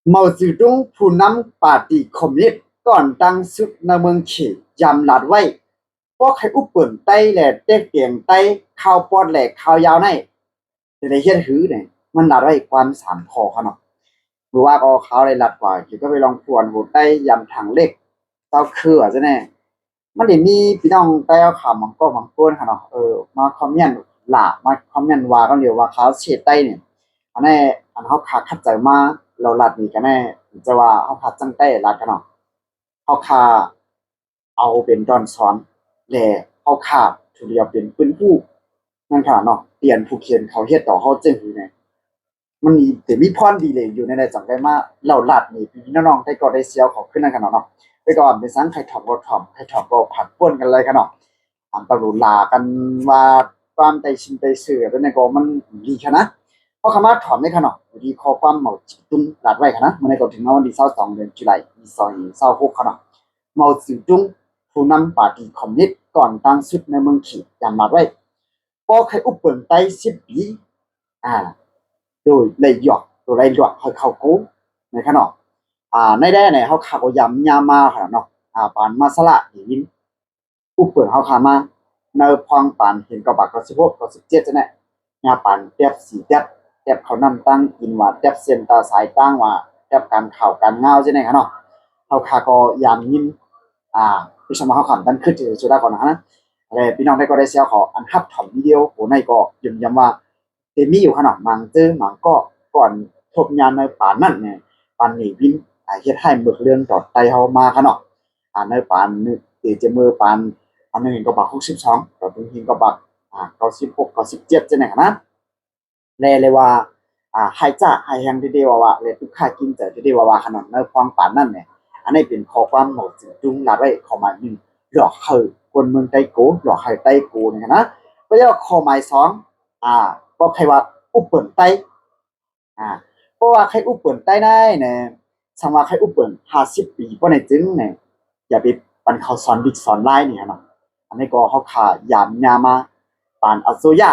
เหมาจือตุงผู้นำปาร์ตี้คอมมิวนิสต์ก่อนตั้งสุดในเมืองเขตยำหลัดไว้พวกให้อุปเปิ่นไต้แหล่เต็กเตียงไต้ข้าวปอดแหล่ข้าวยาวในจะได้เฮ็ดหือเนี่ยมันหลัดไว้ความสามพอเขาเนาะหรือว่าก็เขาเลยหลัดกว่าเกี่ยวก็ไปลองพวนหูไต้ยำถังเล็กเต้าคืออ่ะจะแน่มันได้มีพี่น้องไต้เอาข่าวมังก็มังก้นค่ะเนาะมาคอมเมนต์หล่ามาคอมเมนต์ว่ากันเดียวว่าเขาเฉดไต้เนี่ยอันนี้อันเขาขาดขัดใจมาเราหลัดนี่กันแน่จะว่าเขาขาดจังไต้หลัดกันเนาะเขาขาเอาเป็นตอนสอนแหล่เขาขาดทุเรียนเป็นปืนผู้นั่นค่ะเนาะเปลี่ยนผู้เขียนเขาเฮ็ดต่อเขาจึงอยู่ไงมันมีแต่มีพรดีเลยอยู่ในจังได้มาเราหลัดนี่พี่น้องได้ก็ได้เสียวเขาขึ้นนั่นกันเนาะไปก่อนไปสังใครถอมก็ถอมใครถอมก็ผัดป้วนกันเลยกันเนาะอันตรุลากันว่าความใจชินใจเสือเป็นในก็มันดีขนาดเพราะคำว่าถอมในขนาดอยู่ดีข้อความเหมาจิตุ้นหลัดไว้ขนาดมันในก็ถึงวันที่22เดือนตุลาคม2026ขนาดเหมาจิตุ้งผู้นำปาร์ตี้คอมมิวนิสต์ก่อนตั้งสุดในเมืองขีดยำหลัดไว้ก็ใครอุปเปิ่นไต้10 ปีอ่า โดยเลยหยอกโดยเลยหยอกเขากู้ในขนาดในได้เนี่ยเขาขับยำยามาขนาดเนาะปานมาสละหินอุปเปิดเขาขามาเนอพองปานเห็นกระบะกระสิบหกกระสิบเจ็ดจะเนี่ยยาปานเตียบสีเตียบเตียบเขานำตั้งกินว่าเตียบเส้นตาสายตั้งว่าเตียบการเข่าการเงาจะเนี่ยเนาะเขาขาก็ยำยินพี่ชมเขาขำดันขึ้นถือสุดาก่อนนะอะไรพี่น้องได้ก็ได้เสียขออันฮับถ่อมวิดีโอโหในก็ยืนยันว่าเตมีอยู่ขนาดมังเจอมังก็ก่อนทบยานในป่านั่นเนี่ยปานนี่วินเฮ็ดให้เบิกเรื่องต่อไตเฮามาขนาดในป่านนึกจะมือปานอันนึงก็บัก62ก็ถึงหินก็บัก96 97จังได๋นะแลเลยว่าให้จ้าให้แฮงดีๆว่าเลยทุกค่ากินแต่ดีๆว่าขนาดในความปานนั่นเนี่ยอันนี้เป็นข้อความเหมาจึงจุงลาไว้เข้ามา1หลอกเฮอคนเมืองไต้โกหลอกให้ไต้โกนี่นะก็เรียกว่าข้อหมาย2ก็ใครว่าอุปเปิ่นไต้อ่าเพราะว่าใครอุปเปิ่นไต้ได้เนี่ยสมว่าใครอุปเปิ่น50 ปีบ่ได้จึงเนี่ยอย่าไปปันเขาสอนบิ๊กสอนไลน์นี่เนาะอันนี้ก็เขาขายามยามาปานอัโซยะ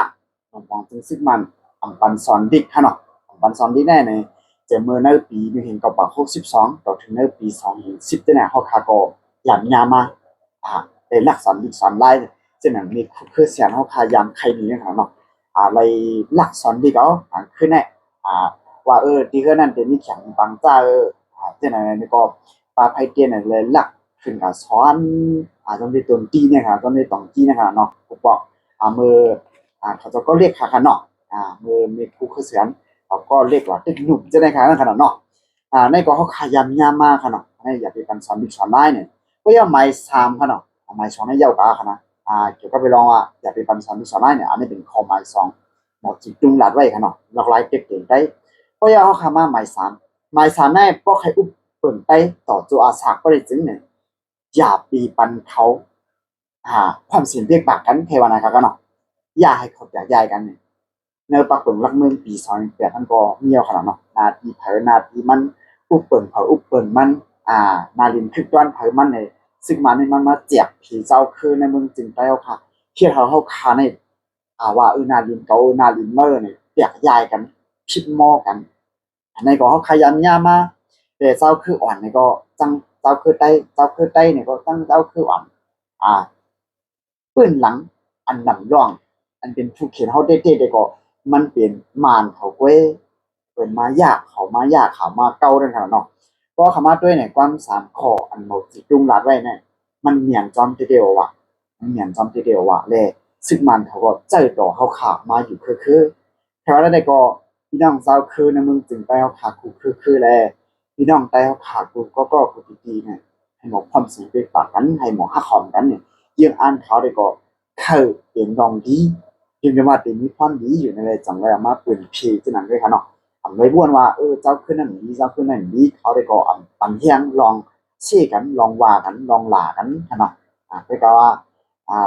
มองจึงซึ่งมันอำปันสอนดิกเนาะอำปันสอนดิกแน่เนี่ยจะเมื่อในปี1962ต่อถึงในปี2010เนี่ยเขาขาก็ยามยามาเป็นหลักสอนบิ๊กสอนไลน์ซึ่งนั้นมีคือเสียงเขาขายามใครนี่เนาะอะไรหลักสอนดิกเอาคือแน่ว่าที่เฮือนั่นเป็นมีแข็งปังจ้าจังนั้นนี่ก็ปาไผเตียนเลยหลัก ขึ้นกับซ้อนตอนนี้ตนตีเนี่ยครับตอนนี้ตองตีนะครับเนาะผมบอกมือเขาจะก็เรียกขาขนาดมือมีคู่คือเสียนเขาก็เรียกว่าตึกหนุ่มจะได้ขนาดขนาดเนาะในก็เขาขยันยามมากขนาดในอยากเป็นการสอนบิ๊กสอนได้เนี่ยก็ยังไม่ซ้ำขนาดไม่สอนให้ยาวกาขนาดเกี่ยวกับไปลองอยากเป็นการสอนบิ๊กสอนได้เนี่ยอันนี้เป็นข้อหมายสองหมดจิตจุงหลัดไว้ขนาดหลากหลายเก่งๆได้ก็ยังเขาขามาหมายสามหมายสามได้ก็ใครอุปเปิ่นได้ต่อจูอาสาก็ได้จึงเนี่ย อย่าปีปันเขาความเสียงเรียกปากกันเทวนาครับกันเนาะอย่าให้เขาแตกยายกันเนี่ยเนื้อปักเปิงรักเมืองปี2008ท่านก็เงียวขนาดเนาะนาทีเผยนาทีมันอุปเปิงเผยอุปเปิงมันนาลินคือต้อนเผยมันในซึ่งมันนี่มันมาเจียบผีเจ้าคือในเมืองจึงไปเอาค่ะเที่ยวเขาคาในว่านาลินเกานาลินเมอร์เนี่ยแตกยายกันพิดหม้อกันในก็เขาขยันยามาแต่เจ้าคืออ่อนในก็จังเจ้าคือไต้เนี่ยก็ตั้งเจ้าคืออ่อนอ่า ปื้นหลังอันนำร่องอันเป็นผู้เขียนเฮาได้ๆได้ก็มันเป็นมารเขาเว้ยเปิ่นมายากเขามายากเขามาเก่านั่นค่ะเนาะเพราะคำว่าด้วยเนี่ยความสามข้ออันเมาสิจุงรัดไว้เนี่ยมันเหมียนจอมทีเดียวว่ะมันเหมียนจอมทีเดียวว่ะแลซึ่งมันเขาก็ใจต่อเฮาขามาอยู่คือแถวนั้นได้ก็พี่น้องชาวคือในเมืองจึงไปเฮาขากูคือแลพี่น้องใต้เฮาขากูก็คือดีๆเนี่ยให้หมอความสิไปฝากกันให้หมอฮักหอมกันเนี่ย ยังอ่านเขาได้ก็เข้าเองดองดียังจะว่าเป็นมีความดีอยู่ในเลยจังเลยมาเปลี่ยนเพจจังนั้นด้วยค่ะเนาะไม่บ้วนว่าเจ้าขึ้นนั่นดีเจ้าขึ้นนั่นดีเขาได้ก็ปันเฮียงลองเชี่กันลองว่ากันลองหลากันค่ะเนาะได้ก็ว่า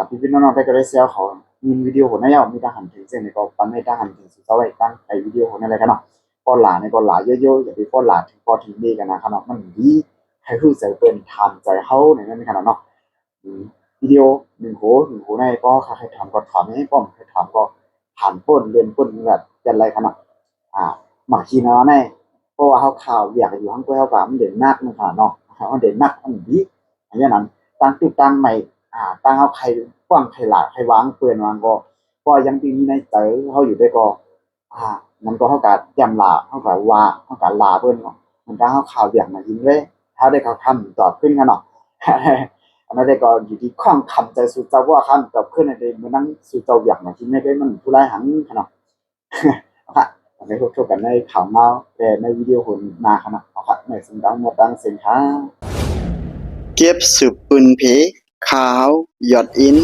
พี่ๆน้องๆได้ก็ได้เซลเขามีวิดีโอหัวหน้ายาวมีทหารถึงเส้นในก็ปันให้ทหารถึงสุดเจ้าไว้ตั้งไอ้วิดีโอหัวหน้าอะไรกันเนาะก็หลาในก็หลาเยอะๆอย่าไปก็หลาถึงพอถึงดีกันนะครับเนาะมันดีให้รู้ใจเป็นทำใจเขาในนั้นขนาดเนาะ วิดีโอหนึ่งหูในก็ใครถามก็ถามให้ป้อมใครถามก็ถามป้นเรียนป้นแบบเป็นอะไรขนาดอ่าหมาคีนาแน่ เพราะว่าเขาข่าวอยากอยู่ข้างตัวเขาก็มันเด่นนักมันค่ะเนาะมันเด่นนักอันนี้อันนี้นั้นตั้งตึกตั้งใหม่ตั้งเขาใครกว้างใครหลาใครวางเปื่อนวางก็ยังปีนี้ในใจเขาอยู่ได้ก็อ่ามันก็เขากัยำลาเขากัว่าเขากัลาเปิ้นเนาะมันตั้งเขาข่าวอย่างมายิงเลยเขาได้เขาทำตอบขึ้นกันเนาะ อันนั้นได้ก็อยู่ที่ข้องคำใจสู่เจ้าว่าคำตอบขึ้นในเดือนมันนั่งสู่เจ้าอย่างมาที่ไม่ได้มันผู้ร้ายหันขนาด ค่ะในพวกทั่วกันในข่าวเมาแต่ในวิดีโอหุ่นนาขนาดค่ะในสิ่งดังหมดดังสินค้าเก็บสืบปืนเพขาวหยอดอิน